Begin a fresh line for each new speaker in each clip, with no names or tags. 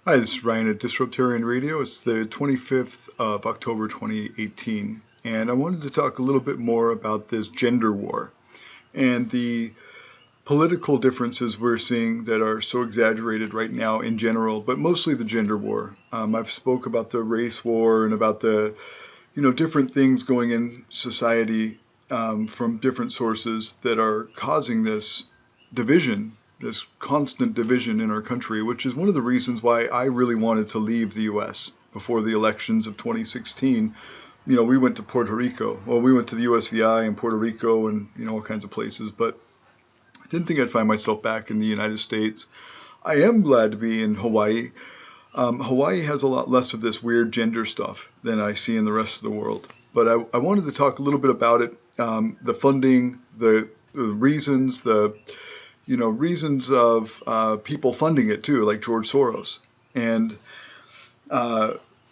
Hi, this is Ryan at Disruptarian Radio. It's the 25th of October 2018, and I wanted to talk a little bit more about this gender war and the political differences we're seeing that are so exaggerated right now in general, but mostly the gender war. I've spoke about the race war and about the, different things going in society from different sources that are causing this division, this constant division in our country, which is one of the reasons why I really wanted to leave the U.S. before the elections of 2016. We went to Puerto Rico. Well, we went to the USVI in Puerto Rico and, all kinds of places, but I didn't think I'd find myself back in the United States. I am glad to be in Hawaii. Hawaii has a lot less of this weird gender stuff than I see in the rest of the world. But I wanted to talk a little bit about it, the funding, the reasons, reasons of people funding it too, like George Soros. And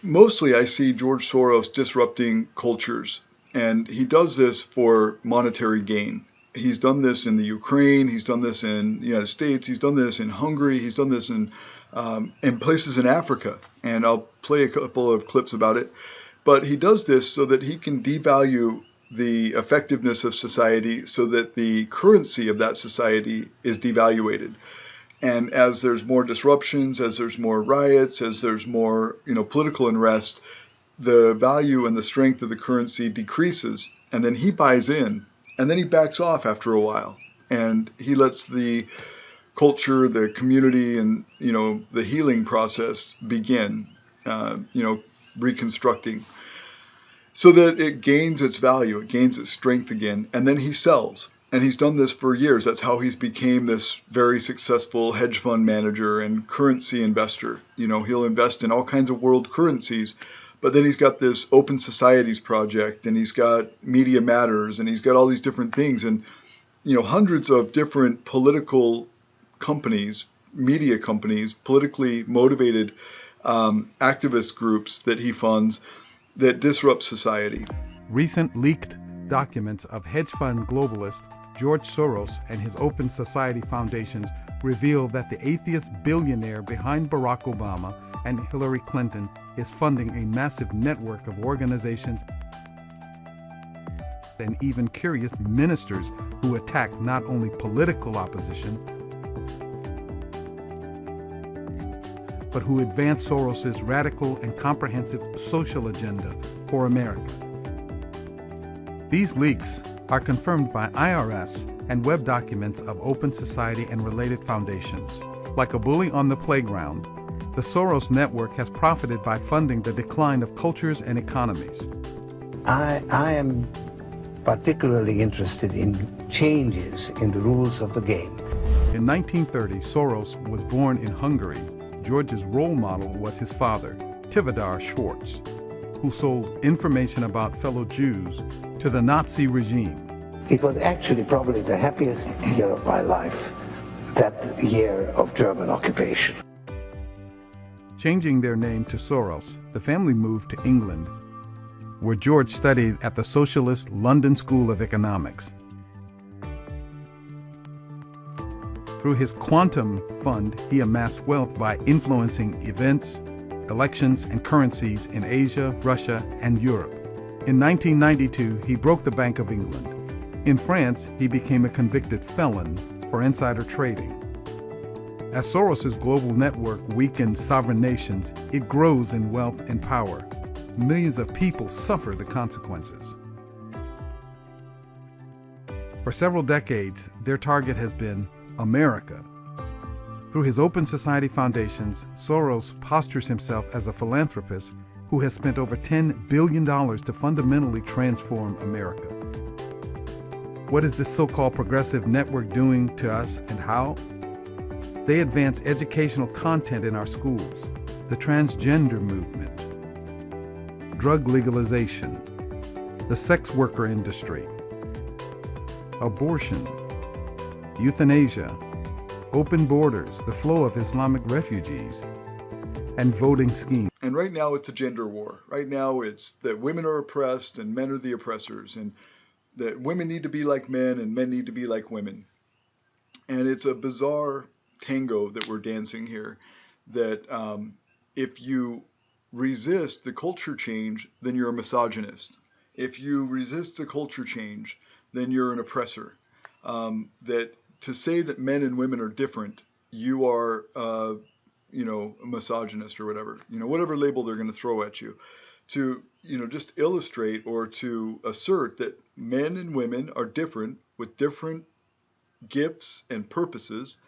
mostly I see George Soros disrupting cultures, and he does this for monetary gain. He's done this in the Ukraine, he's done this in the United States, he's done this in Hungary, he's done this in places in Africa, and I'll play a couple of clips about it. But he does this so that he can devalue the effectiveness of society so that the currency of that society is devaluated. And as there's more disruptions, as there's more riots, as there's more, political unrest, the value and the strength of the currency decreases, and then he buys in, and then he backs off after a while, and he lets the culture, the community, and, the healing process begin, reconstructing, so that it gains its value, it gains its strength again, and then he sells. And he's done this for years. That's how he's became this very successful hedge fund manager and currency investor. He'll invest in all kinds of world currencies, but then he's got this Open Societies project, and he's got Media Matters, and he's got all these different things, and, hundreds of different political companies, media companies, politically motivated activist groups that he funds that disrupt society.
Recent leaked documents of hedge fund globalist George Soros and his Open Society foundations reveal that the atheist billionaire behind Barack Obama and Hillary Clinton is funding a massive network of organizations and even curious ministers who attack not only political opposition, but who advance Soros's radical and comprehensive social agenda for America. These leaks are confirmed by IRS and web documents of Open Society and related foundations. Like a bully on the playground, the Soros network has profited by funding the decline of cultures and economies.
I am particularly interested in changes in the rules of the game.
In 1930, Soros was born in Hungary. George's role model was his father, Tivadar Schwartz, who sold information about fellow Jews to the Nazi regime.
It was actually probably the happiest year of my life, that year of German occupation.
Changing their name to Soros, the family moved to England, where George studied at the socialist London School of Economics. Through his Quantum Fund, he amassed wealth by influencing events, elections, and currencies in Asia, Russia, and Europe. In 1992, he broke the Bank of England. In France, he became a convicted felon for insider trading. As Soros's global network weakens sovereign nations, it grows in wealth and power. Millions of people suffer the consequences. For several decades, their target has been America. Through his Open Society foundations, Soros postures himself as a philanthropist who has spent over $10 billion to fundamentally transform America. What is this so-called progressive network doing to us and how? They advance educational content in our schools, the transgender movement, drug legalization, the sex worker industry, abortion, euthanasia, open borders, the flow of Islamic refugees, and voting schemes.
And right now it's a gender war. Right now it's that women are oppressed and men are the oppressors, and that women need to be like men and men need to be like women. And it's a bizarre tango that we're dancing here that if you resist the culture change, then you're a misogynist. If you resist the culture change, then you're an oppressor. That to say that men and women are different, you are, a misogynist or whatever, whatever label they're going to throw at you, to, just illustrate or to assert that men and women are different with different gifts and purposes,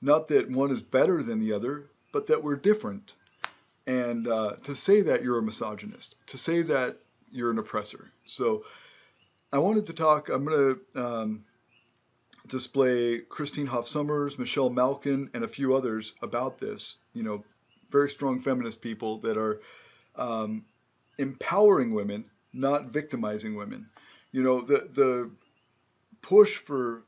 not that one is better than the other, but that we're different. And to say that, you're a misogynist. To say that, you're an oppressor. So I wanted to talk, I'm going to display Christina Hoff Sommers, Michelle Malkin, and a few others about this, very strong feminist people that are empowering women, not victimizing women. The push for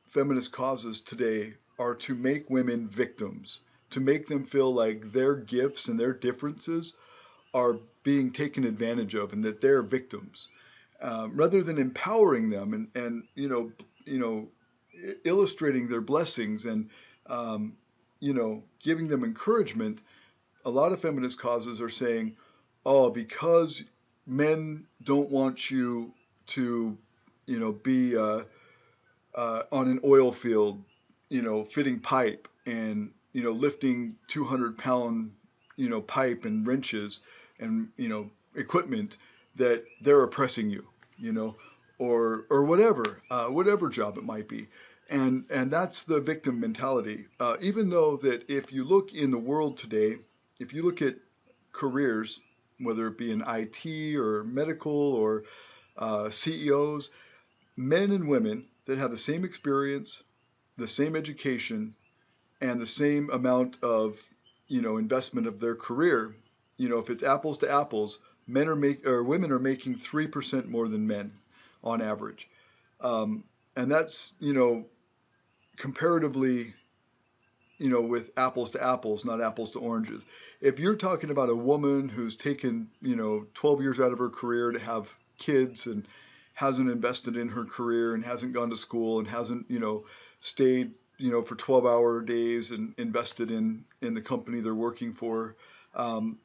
feminist causes today are to make women victims, to make them feel like their gifts and their differences are being taken advantage of and that they're victims, rather than empowering them and illustrating their blessings and giving them encouragement. A lot of feminist causes are saying, oh, because men don't want you to be on an oil field, fitting pipe and lifting 200-pound pipe and wrenches and equipment, that they're oppressing you, or whatever job it might be. And that's the victim mentality. Even though that if you look in the world today, if you look at careers, whether it be in IT or medical or CEOs, men and women that have the same experience, the same education, and the same amount of investment of their career, if it's apples to apples, women are making 3% more than men on average, and that's comparatively, with apples to apples, not apples to oranges. If you're talking about a woman who's taken 12 years out of her career to have kids and hasn't invested in her career and hasn't gone to school and hasn't stayed for 12-hour days and invested in the company they're working for, and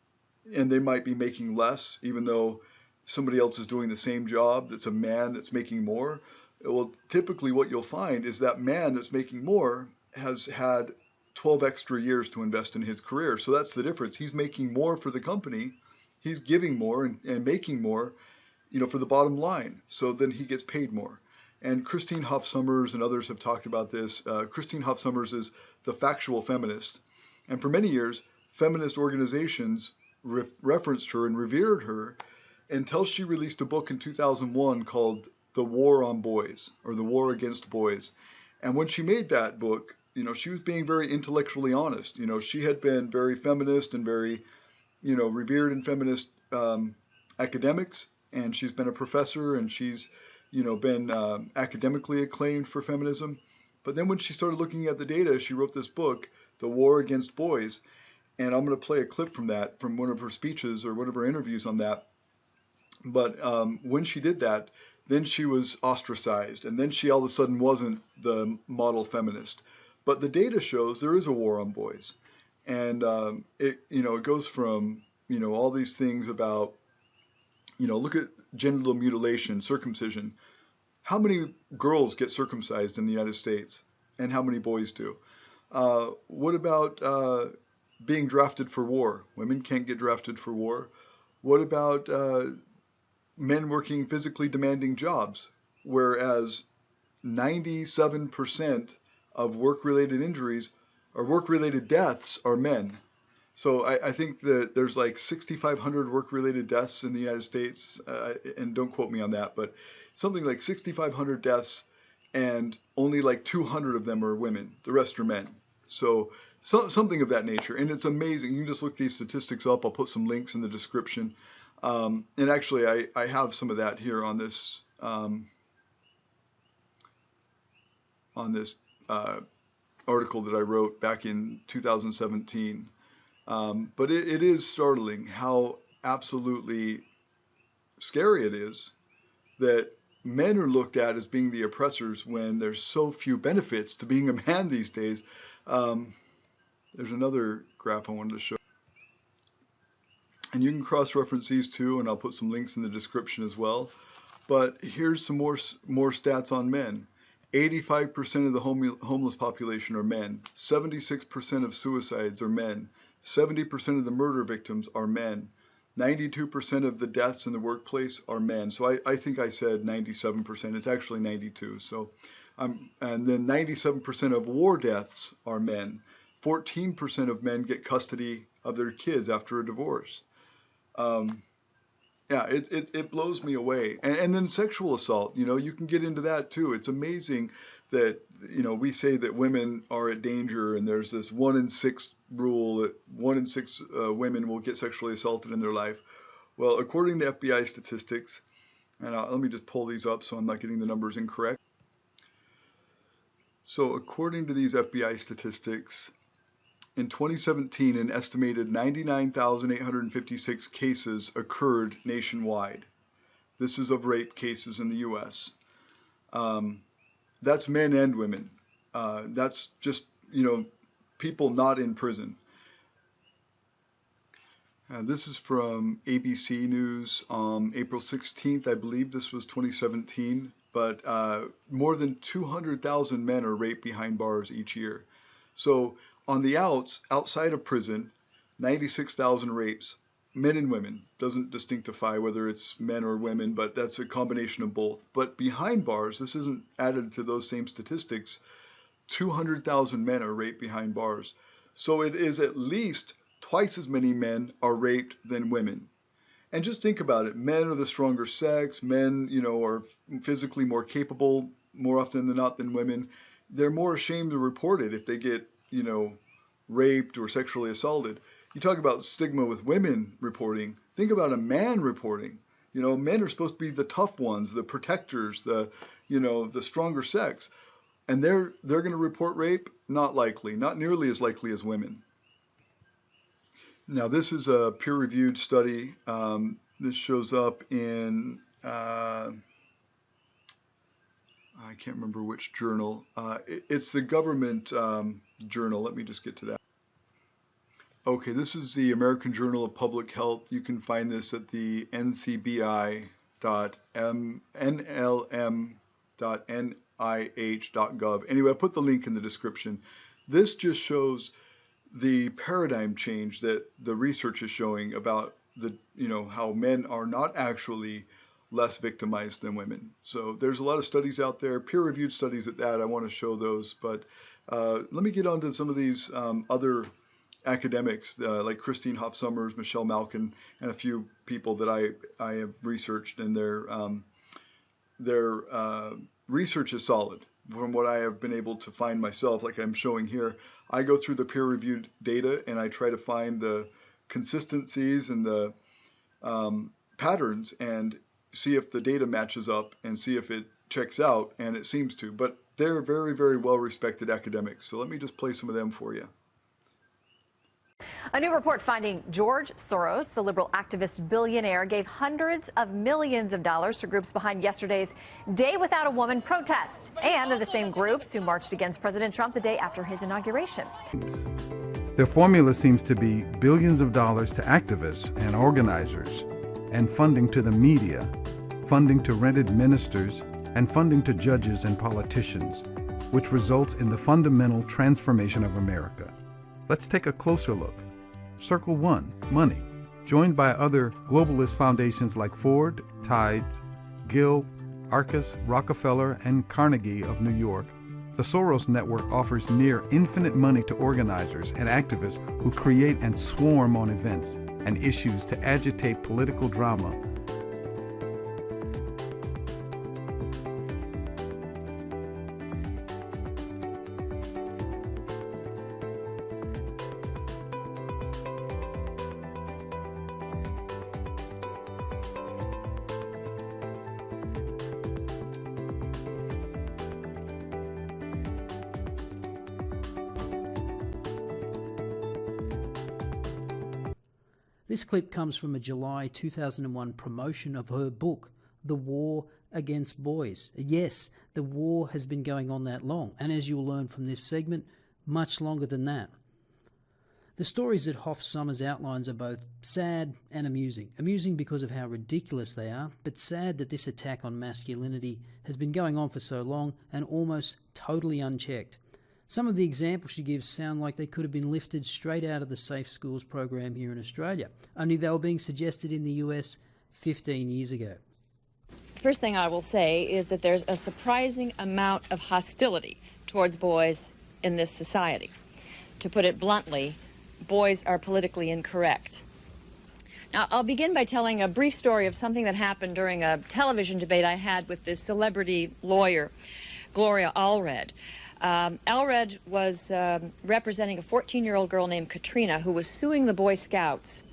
they might be making less, even though somebody else is doing the same job that's a man that's making more. Well, typically what you'll find is that man that's making more has had 12 extra years to invest in his career. So that's the difference. He's making more for the company. He's giving more and making more, for the bottom line. So then he gets paid more. And Christine Hoff Sommers and others have talked about this. Christine Hoff Sommers is the Factual Feminist. And for many years, feminist organizations referenced her and revered her until she released a book in 2001 called The War on Boys, or The War Against Boys. And when she made that book, she was being very intellectually honest. She had been very feminist and very, revered in feminist academics, and she's been a professor, and she's, been academically acclaimed for feminism. But then when she started looking at the data, she wrote this book, The War Against Boys. And I'm going to play a clip from that, from one of her speeches or one of her interviews on that. But when she did that, then she was ostracized, and then she all of a sudden wasn't the model feminist. But the data shows there is a war on boys, and it goes from all these things about look at genital mutilation, circumcision. How many girls get circumcised in the United States, and how many boys do? What about being drafted for war? Women can't get drafted for war. What about men working physically demanding jobs, whereas 97% of work-related injuries or work-related deaths are men? So I think that there's like 6,500 work-related deaths in the United States, and don't quote me on that, but something like 6,500 deaths, and only like 200 of them are women. The rest are men. So something of that nature, and it's amazing. You can just look these statistics up. I'll put some links in the description. And actually, I have some of that here on this article that I wrote back in 2017. But it is startling how absolutely scary it is that men are looked at as being the oppressors when there's so few benefits to being a man these days. There's another graph I wanted to show. And you can cross-reference these too, and I'll put some links in the description as well. But here's some more stats on men. 85% of the homeless population are men. 76% of suicides are men. 70% of the murder victims are men. 92% of the deaths in the workplace are men. So I think I said 97%. It's actually 92. So, and then 97% of war deaths are men. 14% of men get custody of their kids after a divorce. Yeah, it blows me away. And then sexual assault, you can get into that too. It's amazing that, we say that women are at danger, and there's this 1 in 6 rule that 1 in 6 women will get sexually assaulted in their life. Well, according to FBI statistics, and let me just pull these up so I'm not getting the numbers incorrect. So according to these FBI statistics, in 2017, an estimated 99,856 cases occurred nationwide. This is of rape cases in the U.S. That's men and women. That's just, people not in prison. This is from ABC News on April 16th. I believe this was 2017. But more than 200,000 men are raped behind bars each year. So on the outside of prison, 96,000 rapes, men and women. Doesn't distinctify whether it's men or women, but that's a combination of both. But behind bars, this isn't added to those same statistics, 200,000 men are raped behind bars. So it is at least twice as many men are raped than women. And just think about it. Men are the stronger sex. Men, are physically more capable more often than not than women. They're more ashamed to report it if they get raped or sexually assaulted. You talk about stigma with women reporting. Think about a man reporting. Men are supposed to be the tough ones, the protectors, the stronger sex. And they're going to report rape? Not likely. Not nearly as likely as women. Now, this is a peer-reviewed study. This shows up in I can't remember which journal. It's the government journal. Let me just get to that. Okay, this is the American Journal of Public Health. You can find this at the ncbi.nlm.nih.gov. Anyway, I put the link in the description. This just shows the paradigm change that the research is showing about how men are not actually less victimized than women. So there's a lot of studies out there, peer-reviewed studies at that. I want to show those, but let me get on to some of these other academics like Christina Hoff Sommers, Michelle Malkin, and a few people that I have researched, and their research is solid. From what I have been able to find myself, like I'm showing here, I go through the peer-reviewed data and I try to find the consistencies and the patterns and see if the data matches up and see if it checks out, and it seems to. But they're very, very well-respected academics. So let me just play some of them for you.
A new report finding George Soros, the liberal activist billionaire, gave hundreds of millions of dollars to groups behind yesterday's Day Without a Woman protest, and they're the same groups who marched against President Trump the day after his inauguration.
Their formula seems to be billions of dollars to activists and organizers, and funding to the media, funding to rented ministers, and funding to judges and politicians, which results in the fundamental transformation of America. Let's take a closer look. Circle 1, money. Joined by other globalist foundations like Ford, Tides, Gill, Arcus, Rockefeller, and Carnegie of New York, the Soros Network offers near infinite money to organizers and activists who create and swarm on events and issues to agitate political drama.
This clip comes from a July 2001 promotion of her book, The War Against Boys. Yes, the war has been going on that long, and as you'll learn from this segment, much longer than that. The stories that Hoff Sommers outlines are both sad and amusing. Amusing because of how ridiculous they are, but sad that this attack on masculinity has been going on for so long and almost totally unchecked. Some of the examples she gives sound like they could have been lifted straight out of the Safe Schools program here in Australia, only they were being suggested in the US 15 years ago.
First thing I will say is that there's a surprising amount of hostility towards boys in this society. To put it bluntly, boys are politically incorrect. Now, I'll begin by telling a brief story of something that happened during a television debate I had with this celebrity lawyer, Gloria Allred. Allred was representing a 14-year-old girl named Katrina who was suing the Boy Scouts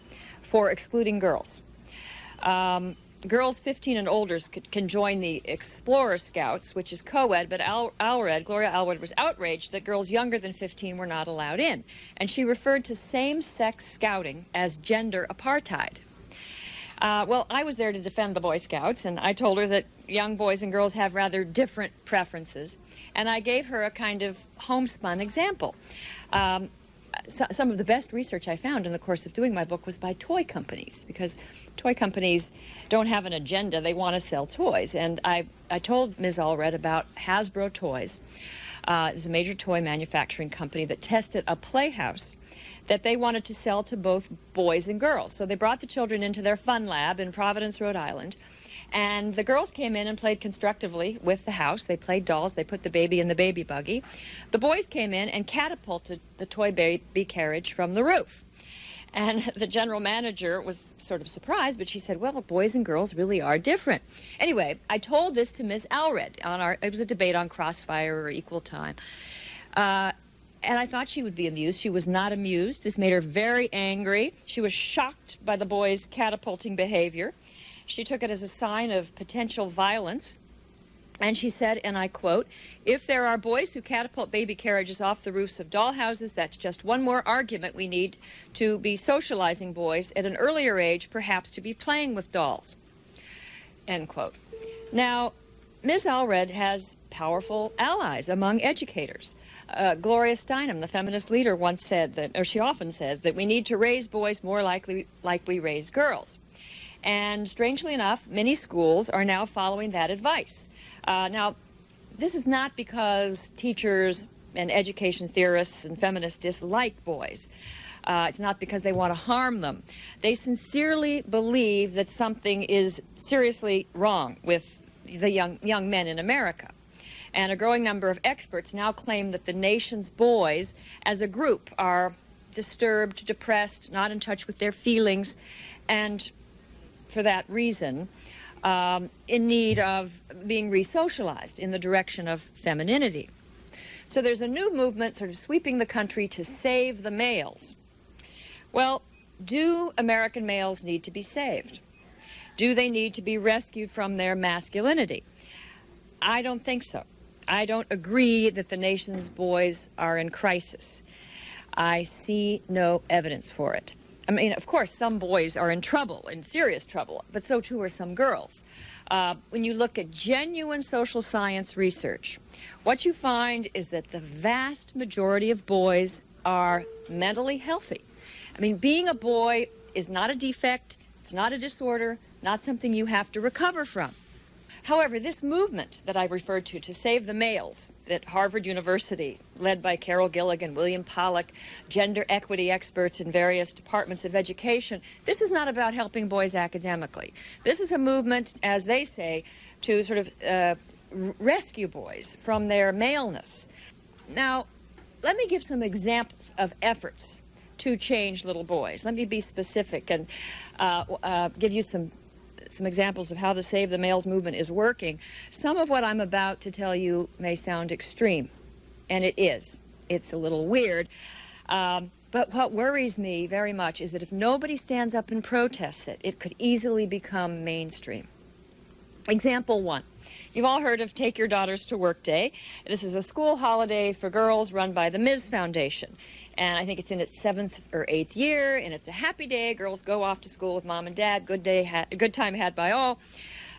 for excluding girls. Girls 15 and older can join the Explorer Scouts, which is co-ed, but Gloria Allred was outraged that girls younger than 15 were not allowed in. And she referred to same-sex scouting as gender apartheid. Well, I was there to defend the Boy Scouts, and I told her that young boys and girls have rather different preferences. And I gave her a kind of homespun example. Some of the best research I found in the course of doing my book was by toy companies, because toy companies don't have an agenda. They want to sell toys. And I told Ms. Allred about Hasbro Toys. It's a major toy manufacturing company that tested a playhouse that they wanted to sell to both boys and girls. So they brought the children into their fun lab in Providence, Rhode Island, and the girls came in and played constructively with the house. They played dolls. They put the baby in the baby buggy. The boys came in and catapulted the toy baby carriage from the roof. And the general manager was sort of surprised, but she said, well, boys and girls really are different. Anyway, I told this to Ms. Allred. It was a debate on Crossfire or Equal Time. And I thought she would be amused. She was not amused. This made her very angry. She was shocked by the boys' catapulting behavior. She took it as a sign of potential violence. And she said, and I quote, if there are boys who catapult baby carriages off the roofs of dollhouses, that's just one more argument we need to be socializing boys at an earlier age, perhaps to be playing with dolls. End quote. Now, Ms. Allred has powerful allies among educators. Gloria Steinem, the feminist leader, once said that, or she often says, that we need to raise boys more like we raise girls. And strangely enough, many schools are now following that advice. Now, this is not because teachers and education theorists and feminists dislike boys. It's not because they want to harm them. They sincerely believe that something is seriously wrong with the young men in America. And a growing number of experts now claim that the nation's boys as a group are disturbed, depressed, not in touch with their feelings, and for that reason, in need of being re-socialized in the direction of femininity. So there's a new movement sort of sweeping the country to save the males. Well, do American males need to be saved? Do they need to be rescued from their masculinity? I don't think so. I don't agree that the nation's boys are in crisis. I see no evidence for it. I mean, of course, some boys are in trouble, in serious trouble, but so too are some girls. When you look at genuine social science research, what you find is that the vast majority of boys are mentally healthy. I mean, being a boy is not a defect, it's not a disorder, not something you have to recover from. However, this movement that I referred to save the males at Harvard University, led by Carol Gilligan, William Pollack, gender equity experts in various departments of education, this is not about helping boys academically. This is a movement, as they say, to sort of rescue boys from their maleness. Now, let me give some examples of efforts to change little boys. Let me be specific and give you some examples of how the Save the Males movement is working. Some of what I'm about to tell you may sound extreme, and it is. It's a little weird, but what worries me very much is that if nobody stands up and protests it, it could easily become mainstream. Example one. You've all heard of Take Your Daughters to Work Day. This is a school holiday for girls run by the Ms. Foundation. And I think it's in its 7th or 8th year, and it's a happy day. Girls go off to school with mom and dad. Good time had by all.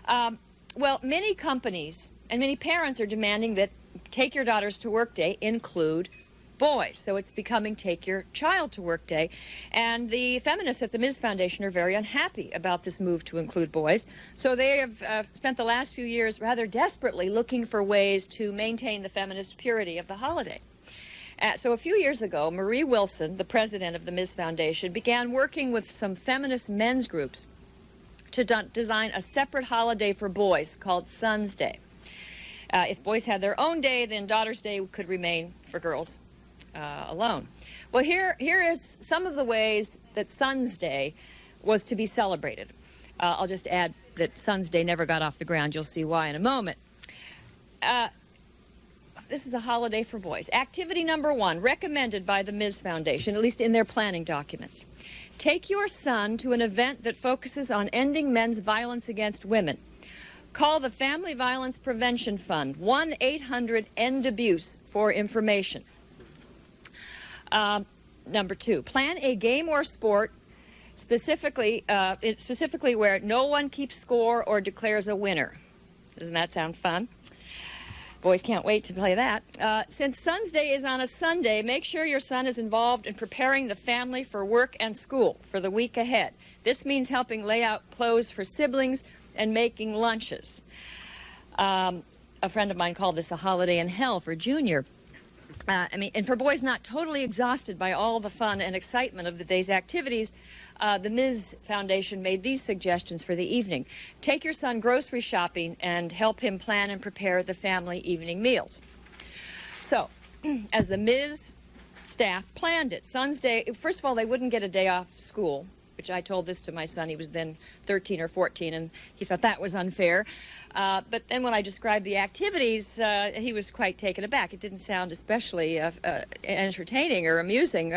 Well, many companies and many parents are demanding that Take Your Daughters to Work Day include boys. So it's becoming Take Your Child to Work Day. And the feminists at the Ms. Foundation are very unhappy about this move to include boys. So they have spent the last few years rather desperately looking for ways to maintain the feminist purity of the holiday. So a few years ago, Marie Wilson, the president of the Ms. Foundation, began working with some feminist men's groups to design a separate holiday for boys called Sons' Day. If boys had their own day, then Daughters' Day could remain for girls alone. Well, here is some of the ways that Sons' Day was to be celebrated. I'll just add that Sons' Day never got off the ground. You'll see why in a moment. This is a holiday for boys. Activity number 1, recommended by the Ms. Foundation, at least in their planning documents. Take your son to an event that focuses on ending men's violence against women. Call the Family Violence Prevention Fund, 1-800-END-ABUSE for information. Number 2, plan a game or sport specifically where no one keeps score or declares a winner. Doesn't that sound fun? Boys can't wait to play that. Since Sons' Day is on a Sunday, make sure your son is involved in preparing the family for work and school for the week ahead. This means helping lay out clothes for siblings and making lunches. A friend of mine called this a holiday in hell for Junior. And for boys not totally exhausted by all the fun and excitement of the day's activities, the Ms. Foundation made these suggestions for the evening. Take your son grocery shopping and help him plan and prepare the family evening meals. So, as the Ms. staff planned it, Sons' Day, first of all, they wouldn't get a day off school, which I told this to my son. He was then 13 or 14, and he thought that was unfair. But then when I described the activities, he was quite taken aback. It didn't sound especially entertaining or amusing.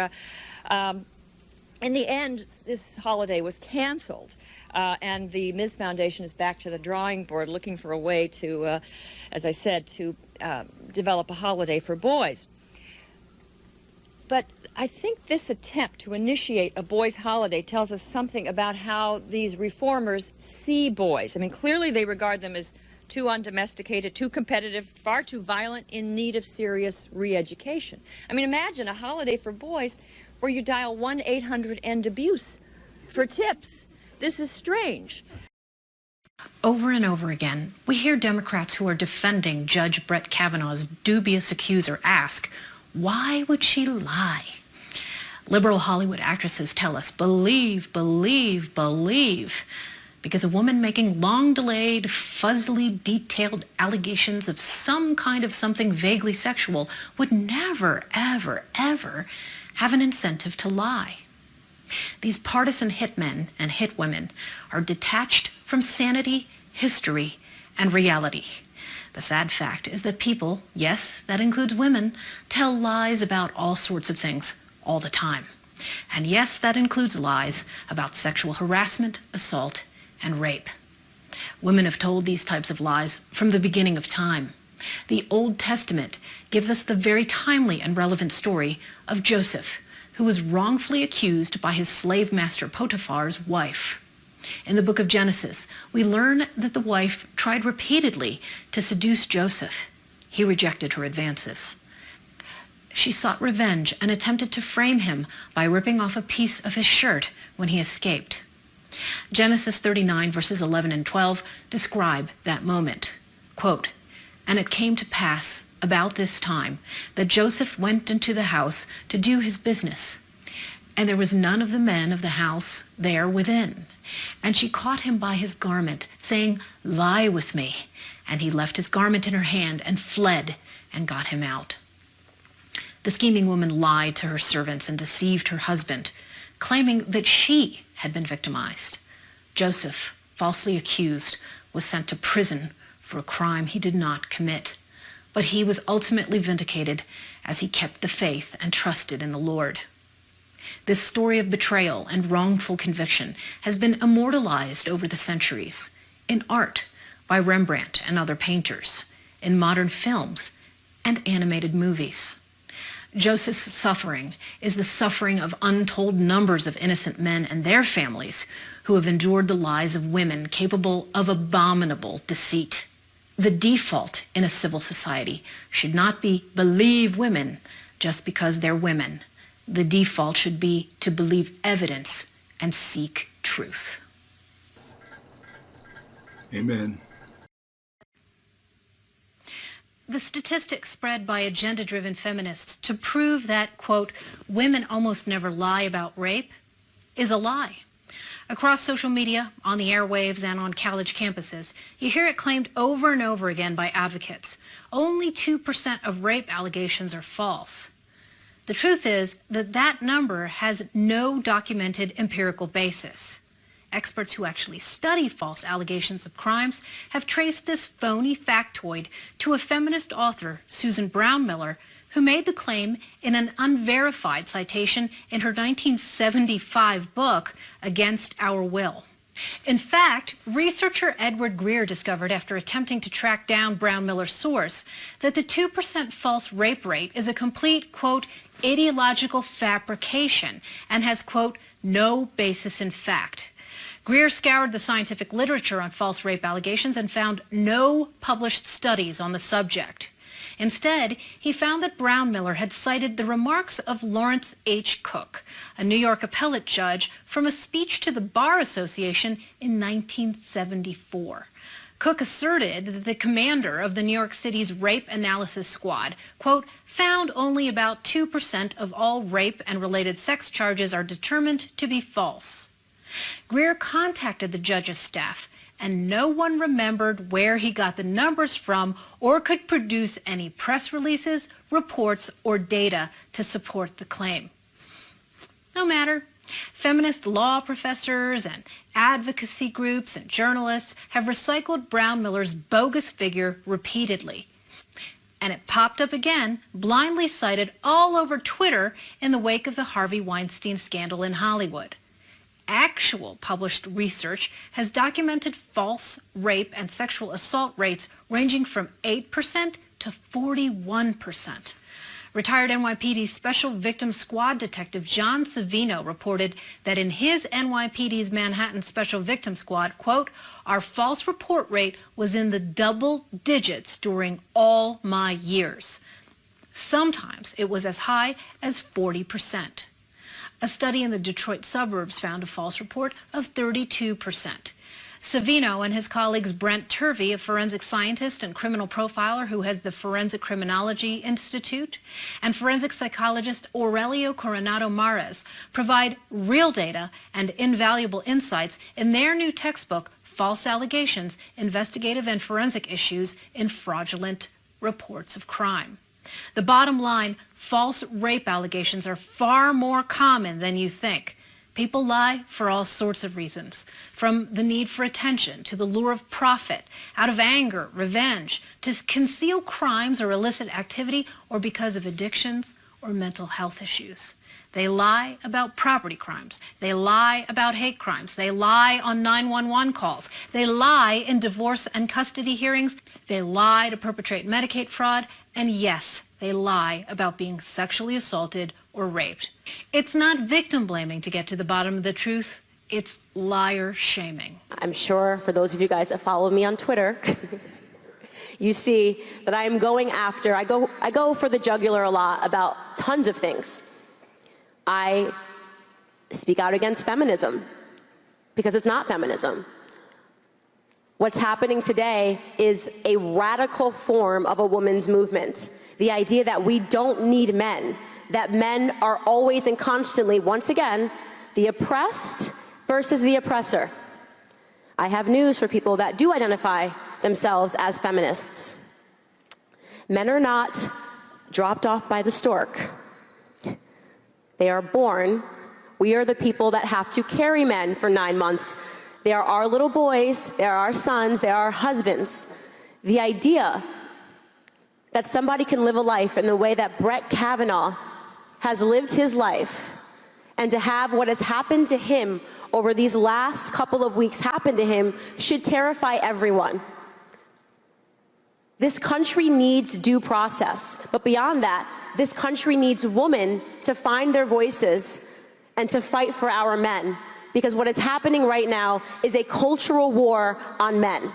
In the end, this holiday was canceled, and the Ms. Foundation is back to the drawing board looking for a way to, as I said, to develop a holiday for boys. But I think this attempt to initiate a boys' holiday tells us something about how these reformers see boys. I mean, clearly they regard them as too undomesticated, too competitive, far too violent, in need of serious re-education. I mean, imagine a holiday for boys where you dial 1-800-END-ABUSE for tips. This is strange.
Over and over again, we hear Democrats who are defending Judge Brett Kavanaugh's dubious accuser ask, why would she lie? Liberal Hollywood actresses tell us, believe, believe, believe, because a woman making long-delayed, fuzzily detailed allegations of some kind of something vaguely sexual would never, ever, ever have an incentive to lie. These partisan hitmen and hitwomen are detached from sanity, history, and reality. The sad fact is that people, yes, that includes women, tell lies about all sorts of things all the time. And yes, that includes lies about sexual harassment, assault, and rape. Women have told these types of lies from the beginning of time. The Old Testament gives us the very timely and relevant story of Joseph, who was wrongfully accused by his slave master Potiphar's wife. In the book of Genesis, we learn that the wife tried repeatedly to seduce Joseph. He rejected her advances. She sought revenge and attempted to frame him by ripping off a piece of his shirt when he escaped. Genesis 39 verses 11 and 12 describe that moment. Quote, "And it came to pass about this time that Joseph went into the house to do his business. And there was none of the men of the house there within. And she caught him by his garment, saying, 'Lie with me.' And he left his garment in her hand and fled and got him out." The scheming woman lied to her servants and deceived her husband, claiming that she had been victimized. Joseph, falsely accused, was sent to prison for a crime he did not commit. But he was ultimately vindicated as he kept the faith and trusted in the Lord. This story of betrayal and wrongful conviction has been immortalized over the centuries, in art by Rembrandt and other painters, in modern films and animated movies. Joseph's suffering is the suffering of untold numbers of innocent men and their families who have endured the lies of women capable of abominable deceit. The default in a civil society should not be believe women, just because they're women. The default should be to believe evidence and seek truth.
Amen.
The statistics spread by agenda-driven feminists to prove that, quote, women almost never lie about rape is a lie. Across social media, on the airwaves, and on college campuses, you hear it claimed over and over again by advocates. Only 2% of rape allegations are false. The truth is that that number has no documented empirical basis. Experts who actually study false allegations of crimes have traced this phony factoid to a feminist author, Susan Brownmiller, who made the claim in an unverified citation in her 1975 book, Against Our Will. In fact, researcher Edward Greer discovered after attempting to track down Brownmiller's source that the 2% false rape rate is a complete, quote, ideological fabrication and has, quote, no basis in fact. Greer scoured the scientific literature on false rape allegations and found no published studies on the subject. Instead, he found that Brownmiller had cited the remarks of Lawrence H. Cook, a New York appellate judge, from a speech to the Bar Association in 1974. Cook asserted that the commander of the New York City's Rape Analysis Squad, quote, found only about 2% of all rape and related sex charges are determined to be false. Greer contacted the judge's staff, and no one remembered where he got the numbers from or could produce any press releases, reports, or data to support the claim. No matter. Feminist law professors and advocacy groups and journalists have recycled Brownmiller's bogus figure repeatedly. And it popped up again, blindly cited all over Twitter in the wake of the Harvey Weinstein scandal in Hollywood. Actual published research has documented false rape and sexual assault rates ranging from 8% to 41%. Retired NYPD Special Victims Squad Detective John Savino reported that in his NYPD's Manhattan Special Victims Squad, quote, our false report rate was in the double digits during all my years. Sometimes it was as high as 40%. A study in the Detroit suburbs found a false report of 32%. Savino and his colleagues Brent Turvey, a forensic scientist and criminal profiler who heads the Forensic Criminology Institute, and forensic psychologist Aurelio Coronado Mares provide real data and invaluable insights in their new textbook, False Allegations, Investigative and Forensic Issues in Fraudulent Reports of Crime. The bottom line, false rape allegations are far more common than you think. People lie for all sorts of reasons, from the need for attention to the lure of profit, out of anger, revenge, to conceal crimes or illicit activity, or because of addictions or mental health issues. They lie about property crimes. They lie about hate crimes. They lie on 911 calls. They lie in divorce and custody hearings. They lie to perpetrate Medicaid fraud. And yes, they lie about being sexually assaulted or raped. It's not victim blaming to get to the bottom of the truth. It's liar shaming.
I'm sure for those of you guys that follow me on Twitter, you see that I am going after, I go for the jugular a lot about tons of things. I speak out against feminism because it's not feminism. What's happening today is a radical form of a women's movement. The idea that we don't need men, that men are always and constantly, once again, the oppressed versus the oppressor. I have news for people that do identify themselves as feminists. Men are not dropped off by the stork. They are born. We are the people that have to carry men for 9 months. They are our little boys, they are our sons, they are our husbands. The idea that somebody can live a life in the way that Brett Kavanaugh has lived his life, and to have what has happened to him over these last couple of weeks happen to him, should terrify everyone. This country needs due process, but beyond that, this country needs women to find their voices and to fight for our men. Because what is happening right now is a cultural war on men.